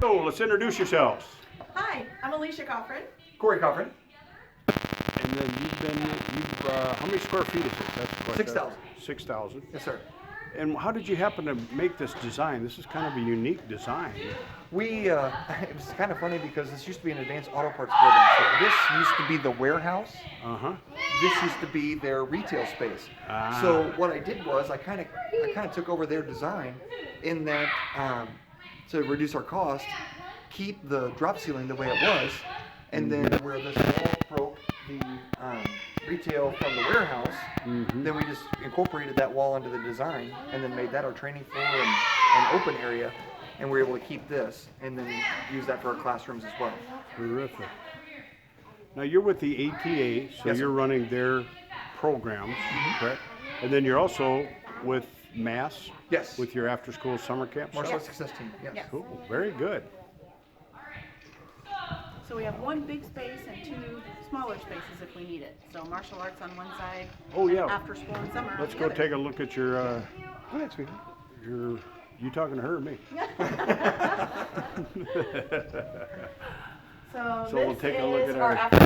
So let's introduce yourselves. Hi, I'm Alicia Coffrin. Coffrin. And then how many square feet is it? That's the question. 6,000. 6,000. Yes, sir. And how did you happen to make this design? This is kind of a unique design. It was kind of funny because this used to be an advanced auto parts building. So this used to be the warehouse. Uh-huh. This used to be their retail space. Ah. So what I did was I kind of took over their design in that to reduce our cost, keep the drop ceiling the way it was, and then where this wall broke the retail from the warehouse, then we just incorporated that wall into the design and then made that our training floor and open area, and we were able to keep this and then use that for our classrooms as well. Terrific. Now you're with the ATA, so Yes, you're sir. running their programs, correct? And then you're also with MASS? Yes. With your after-school summer camp? Martial Arts Success Team. Yes. Yes. Cool, very good. So we have one big space and two smaller spaces if we need it. So martial arts on one side, Oh yeah. after school and summer Let's on go the take other. a look at your, Go ahead, sweetie. you talking to her or me? So So we'll this take a look is at our our- after.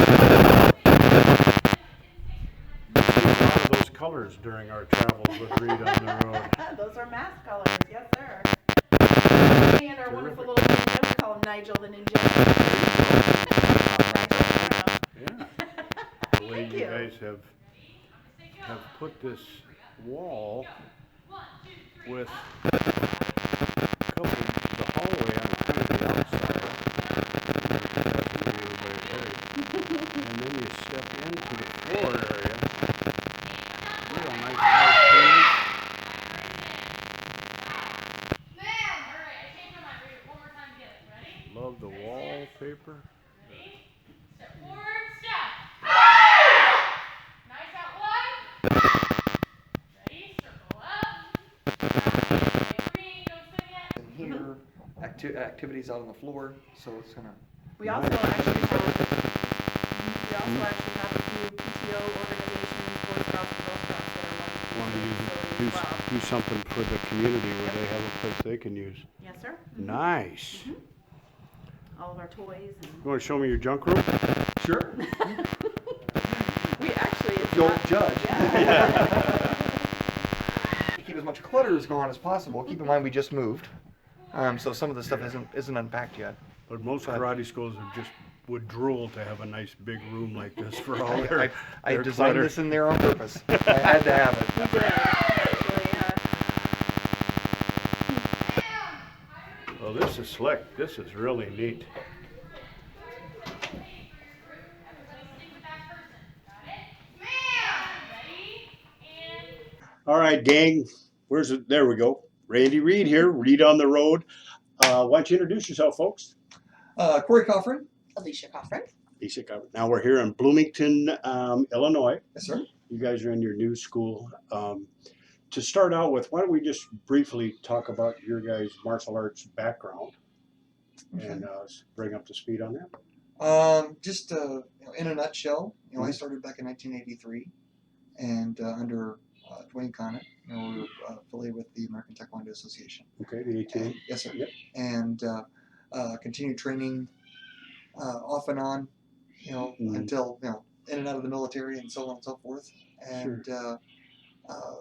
A lot of those colors during our travels with Reid on the road. Those are mask colors, yes sir. And our wonderful little ninja, we call him Nigel the Ninja. Yeah. The way Thank you you. guys have put this wall with a couple the hallway on kind of the outside. That's the way everybody's heading. And then you step into the floor area. Real nice house finish. Love the wallpaper. And here, activities out on the floor. So it's gonna. We also actually have a few PTO organizations, Boy Scouts and Girl Scouts that are Want wanting to use the facility as well. to do something for the community where they have a place they can use. Yes, sir. Nice. All of our toys and You want to show me your junk room? Sure. we actually it's Don't not- judge. Yeah. Keep as much clutter as gone as possible. Keep in mind we just moved, so some of the stuff isn't unpacked yet. But most karate schools would drool to have a nice big room like this for all their I their designed clutter. this in there on purpose. I had to have it. We did, actually, Well, this is slick. This is really neat. All right, gang. Where's it? There we go. Randy Reid here. Reid on the road. Why don't you introduce yourself, folks? Corey Coffrin. Alicia Coffrin. Now we're here in Bloomington, Illinois. Yes, sir. You guys are in your new school. To start out with, why don't we just briefly talk about your guys' martial arts background and bring up to speed on that? Just in a nutshell, I started back in 1983, and under Dwayne Conant, we were affiliated with the American Taekwondo Association. Okay, the 18. Yes, sir. Yep. And continued training off and on, until in and out of the military and so on and so forth. And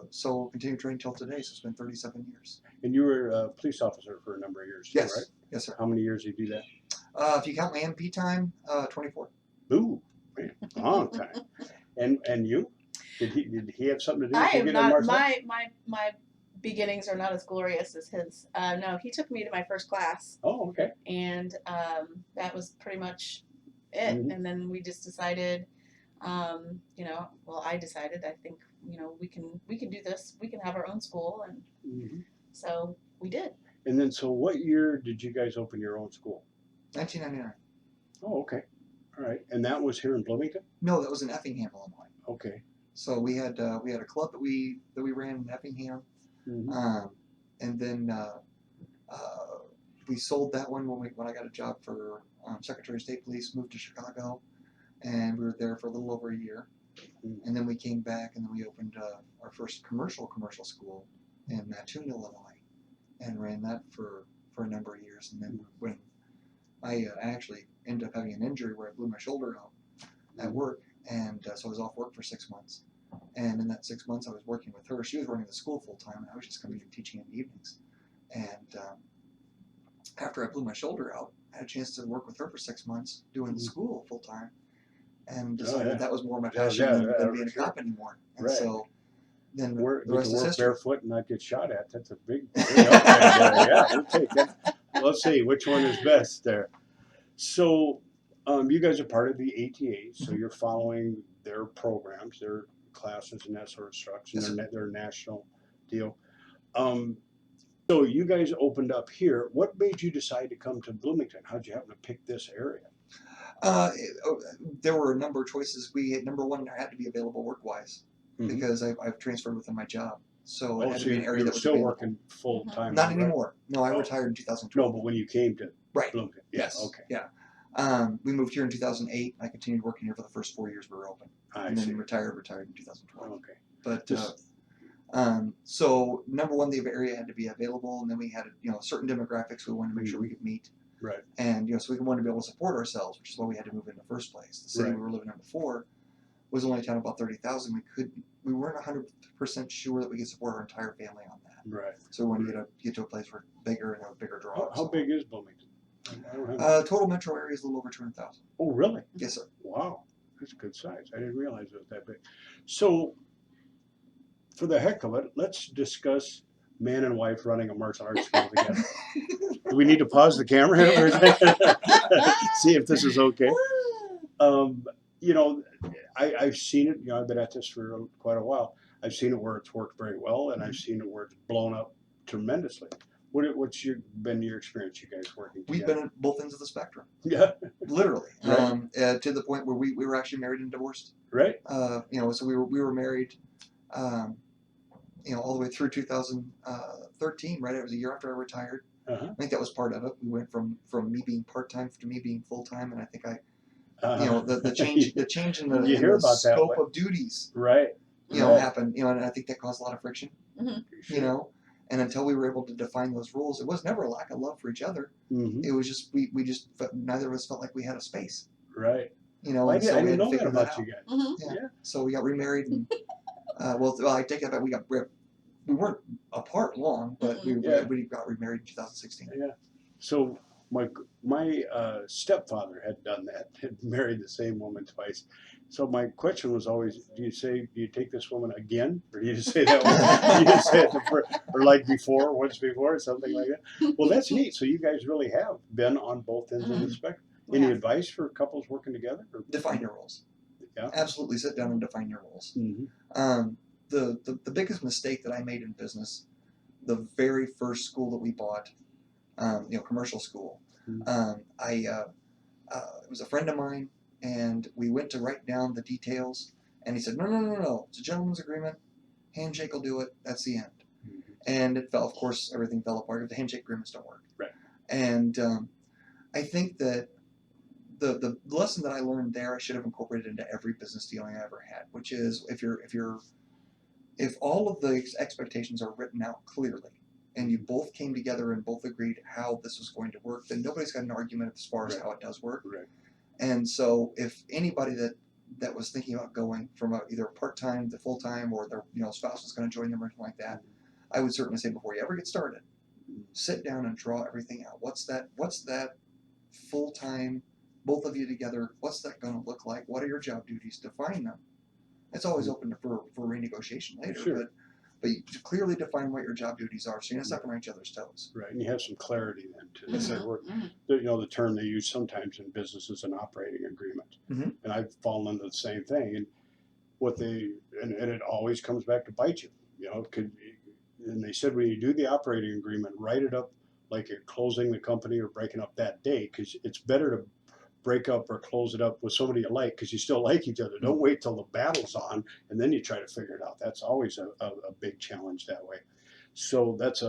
so continued training till today. So it's been 37 years. And you were a police officer for a number of years, Yes. right? Yes, sir. How many years did you do that? If you count my MP time, 24. Ooh, man, long time. And you? Did he have something to do I with you am getting not. martial arts? My beginnings are not as glorious as his. No, he took me to my first class, Oh, okay. and that was pretty much it. Mhm. And then we just decided, well, I decided. I think we can do this. We can have our own school, and Mhm. so we did. And then, so what year did you guys open your own school? 1999. Oh, okay. All right. And that was here in Bloomington? No, that was in Effingham, Illinois. Okay. So we had a club that we ran in Effingham, Mhm. and then we sold that one when I got a job for Secretary of State Police. Moved to Chicago, and we were there for a little over a year, and then we came back and then we opened our first commercial school in Mattoon, Illinois, and ran that for a number of years. And then when I actually ended up having an injury where I blew my shoulder out at work, and so I was off work for 6 months. And in that 6 months, I was working with her. She was running the school full time, and I was just coming and teaching in the evenings. And after I blew my shoulder out, I had a chance to work with her for 6 months doing the school full time, and decided that was more my passion than being a cop anymore. And so then the rest is history. Barefoot and not get shot at. That's a big upgrade there. Yeah, we'll take it. Let's see which one is best there. So, you guys are part of the ATA, so you're following their programs, their classes and that sort of stuff. Yes, And their national deal. So you guys opened up here. What made you decide to come to Bloomington? How'd you happen to pick this area? There were a number of choices. Number one, I had to be available work-wise because I've transferred within my job. So it had to be an area that was still available. working full time. Not anymore. No, I retired in 2012. No, but when you came to Bloomington. Yes. Okay. Yeah. We moved here in 2008. I continued working here for the first 4 years we were open, and then retired in 2012. Okay. But so number one, the area had to be available, and then we had certain demographics we wanted to make sure we could meet. Right. And so we wanted to be able to support ourselves, which is why we had to move in the first place. The city we were living in before was only a town of about 30,000. We weren't 100% sure that we could support our entire family on that. Right. So we wanted to get to a place where bigger and have a bigger draw. How big is Bloomington? Total metro area is a little over 200,000. Oh, really? Yes, sir. Wow, that's a good size. I didn't realize it was that big. So, for the heck of it, let's discuss man and wife running a martial arts school together. Do we need to pause the camera here? See if this is okay. I've seen it. I've been at this for quite a while. I've seen it where it's worked very well, and I've seen it where it's blown up tremendously. What's been your experience, you guys working together? We've been at both ends of the spectrum. Yeah. Literally. Right. To the point where we were actually married and divorced. Right. So we were married, all the way through 2013, right? It was a year after I retired. I think that was part of it. We went from me being part-time to me being full-time, and I think the change in the scope of duties, right? Happened, and I think that caused a lot of friction, Sure. And until we were able to define those rules, it was never a lack of love for each other. It was just we just neither of us felt like we had a space, right? I didn't know that about you guys. Yeah. So we got remarried, and I take that back. We weren't apart long, but we got remarried in 2016. Yeah. So my stepfather had done that, had married the same woman twice. So my question was always, do you take this woman again? Or do you just say that one? You just say it or like before, once before, or something like that? Well, that's neat. So you guys really have been on both ends of the spectrum. Any advice for couples working together? Define your roles. Yeah. Absolutely sit down and define your roles. The biggest mistake that I made in business, the very first school that we bought, commercial school, it was a friend of mine, and we went to write down the details, and he said, no, it's a gentleman's agreement, handshake will do it, that's the end. And it fell, of course, everything fell apart if the handshake agreements don't work. Right. And I think that the lesson that I learned there, I should have incorporated into every business dealing I ever had, which is if all of the expectations are written out clearly, and you both came together and both agreed how this was going to work, then nobody's got an argument as far as how it does work. Right. And so if anybody that was thinking about going from either part-time to full-time, or their spouse was going to join them or anything like that, I would certainly say before you ever get started, sit down and draw everything out. What's that full-time, both of you together, what's that going to look like? What are your job duties? Define them. It's always open for renegotiation later, Sure. but you clearly define what your job duties are, so you're not stepping on each other's toes. Right, and you have some clarity then too. Yes, sir. The term they use sometimes in business is an operating agreement, and I've fallen into the same thing. And and it always comes back to bite you. And they said when you do the operating agreement, write it up like you're closing the company or breaking up that day, because it's better to break up or close it up with somebody you like, because you still like each other. Don't wait till the battle's on and then you try to figure it out. That's always a big challenge that way. So that's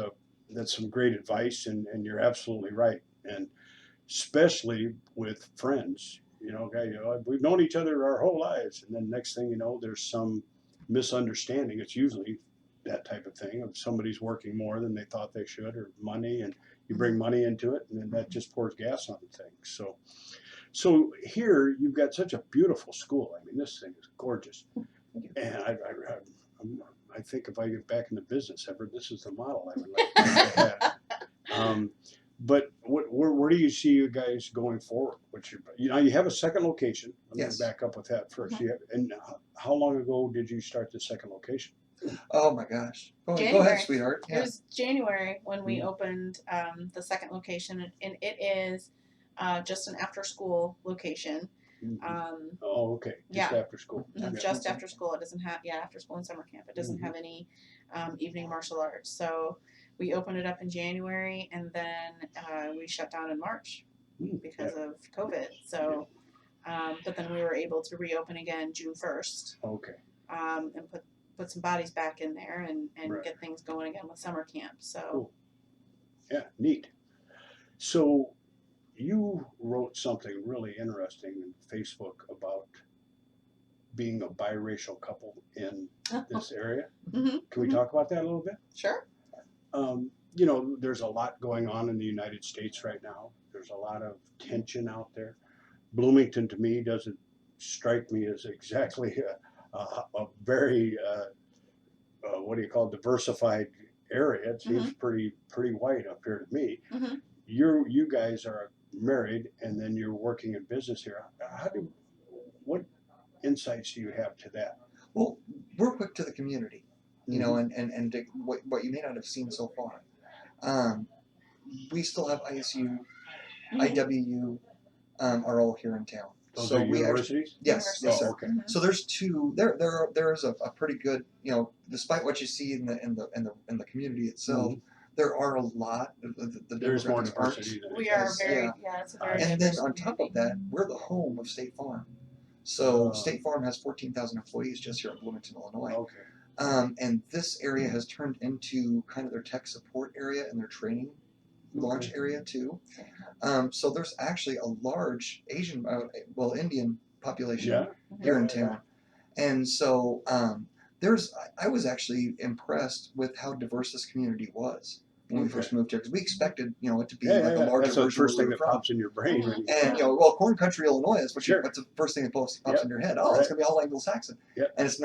some great advice, and you're absolutely right. And especially with friends, we've known each other our whole lives, and then next thing you know, there's some misunderstanding. It's usually that type of thing of somebody's working more than they thought they should, or money, and You bring money into it, and then that just pours gas on things. So here you've got such a beautiful school. I mean, this thing is gorgeous, and I think if I get back into business ever, this is the model I would like to have. But where do you see you guys going forward? You have a second location. Let Yes. me back up with that first. And how long ago did you start the second location? Oh my gosh. Go ahead, January. sweetheart. It was January when we Mm. opened the second location, and it is just an after-school location. Oh, okay. Just Yeah. after school. It's Yeah. just after school. It doesn't have after school and summer camp. It doesn't have any evening martial arts. So we opened it up in January, and then we shut down in March because of COVID. So, but then we were able to reopen again June 1st. Okay. And put some bodies back in there and Right. get things going again with summer camp. So. Cool. Yeah, neat. So you wrote something really interesting in Facebook about being a biracial couple in this area. Mm-hmm. Can we talk about that a little bit? Sure. There's a lot going on in the United States right now. There's a lot of tension out there. Bloomington, to me, doesn't strike me as exactly a very diversified area. It seems pretty white up here to me. Mm-hmm. You guys are married, and then you're working in business here. What insights do you have to that? Well, we're quick to the community, you know, and to what you may not have seen so far. We still have ISU, IWU, are all here in town. Those so are we universities? Yes, yes, sir. Okay. Mm-hmm. So there's two. There is a pretty good, you know, despite what you see in the community itself, there are a lot of the There's more demographics aren't. diversity than We it are is. very it's a very And then diverse on top of community. that, we're the home of State Farm. So State Farm has 14,000 employees just here in Bloomington, Illinois. Okay. And this area has turned into kind of their tech support area and their training launch area too. So there's actually a large Asian, Indian population here in town. And so I was actually impressed with how diverse this community was when we first moved here, because we expected, you know, it to be like a larger That's the version first of thing that pops in your brain. when you- and you know, well, Corn Country, Illinois is what's the first thing that pops in your head. Oh, it's gonna be all Anglo-Saxon. And it's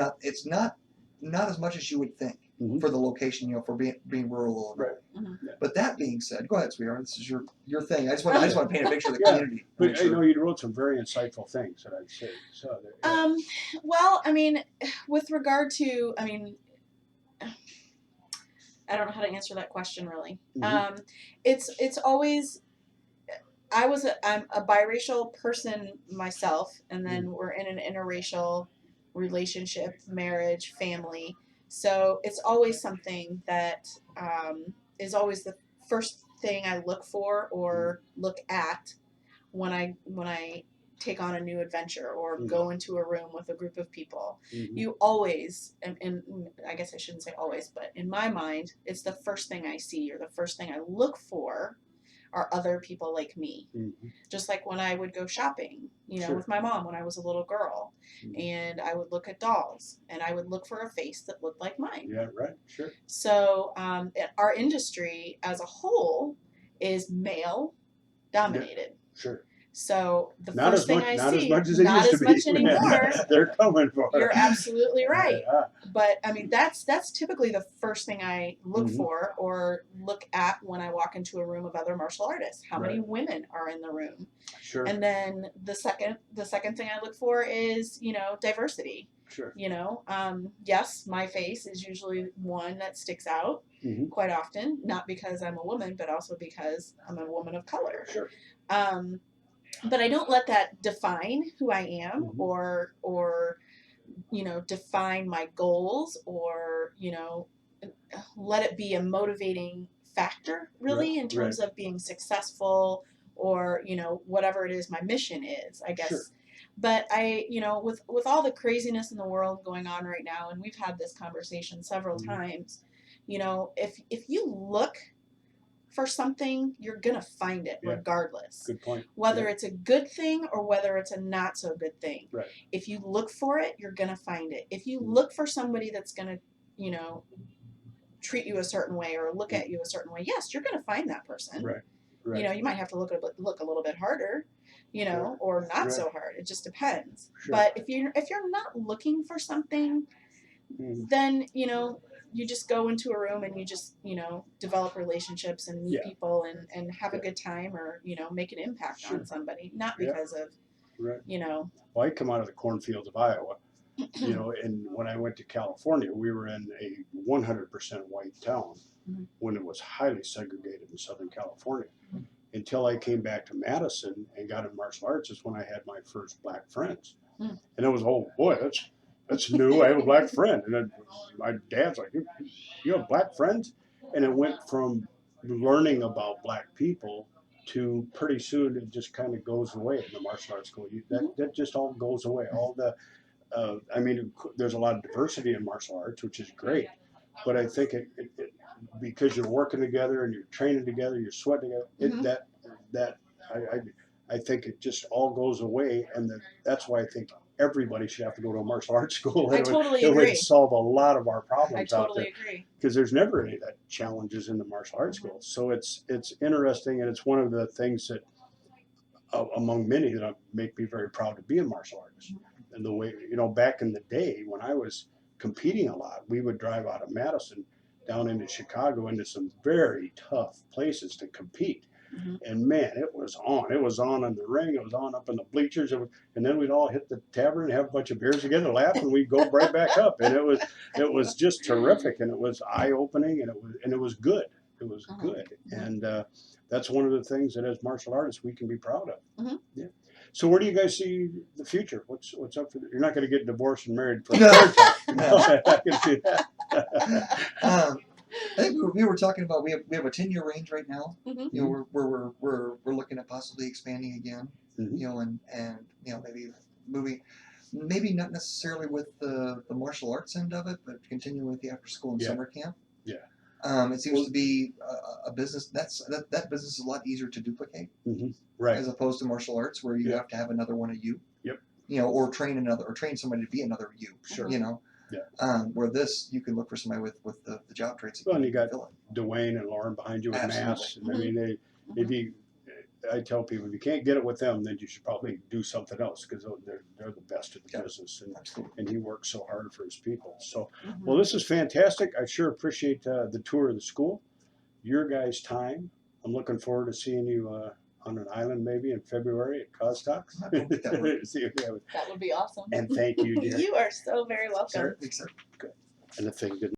not as much as you would think for the location, you know, for being rural Illinois. Right. But that being said, go ahead, sweetheart. This is your thing. I just want to paint a picture of the community. But I know you wrote some very insightful things that I'd say. So well, I mean, with regard to, I mean, I don't know how to answer that question really. It's always, I'm a biracial person myself, and then we're in an interracial relationship, marriage, family. So it's always something that is always the first thing I look for or look at when I take on a new adventure or go into a room with a group of people. You always, and I guess I shouldn't say always, but in my mind, it's the first thing I see or the first thing I look for are other people like me. Just like when I would go shopping, you know, with my mom when I was a little girl, and I would look at dolls and I would look for a face that looked like mine. Yeah, right, sure. So our industry as a whole is male dominated. Sure. So the Not first thing I not see, as much as it not used as to much be. anymore. They're coming for it. You're absolutely right. Yeah. But I mean, that's typically the first thing I look for or look at when I walk into a room of other martial artists. How many women are in the room? Sure. And then the second thing I look for is, you know, diversity. Sure. You know, yes, my face is usually one that sticks out quite often, not because I'm a woman, but also because I'm a woman of color. Sure. But I don't let that define who I am or you know, define my goals or, you know, let it be a motivating factor really in terms of being successful or, you know, whatever it is my mission is, I guess. Sure. But I, you know, with all the craziness in the world going on right now, and we've had this conversation several times, you know, if you look for something, you're gonna find it regardless. Good point. Whether it's a good thing or whether it's a not so good thing. Right. If you look for it, you're gonna find it. If you look for somebody that's gonna, you know, treat you a certain way or look at you a certain way, yes, you're going to find that person. Right. Right. You know, you might have to look a little bit harder, you know, or not so hard. It just depends. Sure. But if you're not looking for something, then, you know, you just go into a room and you just, you know, develop relationships and meet people and have a good time, or, you know, make an impact on somebody, not because of, you know. Well, I come out of the cornfields of Iowa, you know, and when I went to California, we were in a 100% white town when it was highly segregated in Southern California. Until I came back to Madison and got in martial arts is when I had my first black friends. And it was, oh boy, that's new. I have a black friend. And then my dad's like, you have black friends? And it went from learning about black people to pretty soon it just kind of goes away in the martial arts school. That just all goes away. All the, I mean, there's a lot of diversity in martial arts, which is great. But I think because you're working together and you're training together, you're sweating together, I think it just all goes away. And that's why I think everybody should have to go to a martial arts school. I totally agree. It would solve a lot of our problems I out totally there. agree. Because there's never any of that challenges in the martial arts school. So it's interesting, and it's one of the things that, among many, that make me very proud to be in martial arts. And the way, you know, back in the day when I was competing a lot, we would drive out of Madison down into Chicago into some very tough places to compete. And man, it was on. It was on in the ring. It was on up in the bleachers. And then we'd all hit the tavern and have a bunch of beers together, laugh, and we'd go right back up. And it was just terrific, and it was eye-opening, and it was good. It was good. And that's one of the things that as martial artists we can be proud of. Yeah. So where do you guys see the future? What's up for you're not going to get divorced and married for a third time. No, I can see that. I think we were talking about we have a 10-year range right now. You know, we're looking at possibly expanding again. You know, and you know, maybe moving, maybe not necessarily with the martial arts end of it, but continuing with the after school and summer camp. Yeah. It seems to be a business that business is a lot easier to duplicate. Right. As opposed to martial arts, where you have to have another one of you. Yep. You know, or train somebody to be another you. Sure. You know. Yeah. Where this, you can look for somebody with the job traits. Well, and you got Dwayne and Lauren behind you with masks. I mean, I tell people, if you can't get it with them, then you should probably do something else, because they're the best at the business, and he works so hard for his people. So, well, this is fantastic. I sure appreciate the tour of the school, your guys' time. I'm looking forward to seeing you on an island maybe in February at Costalks. That would be awesome. And thank you, dear. You are so very welcome. Sir. Good. And the thing didn't.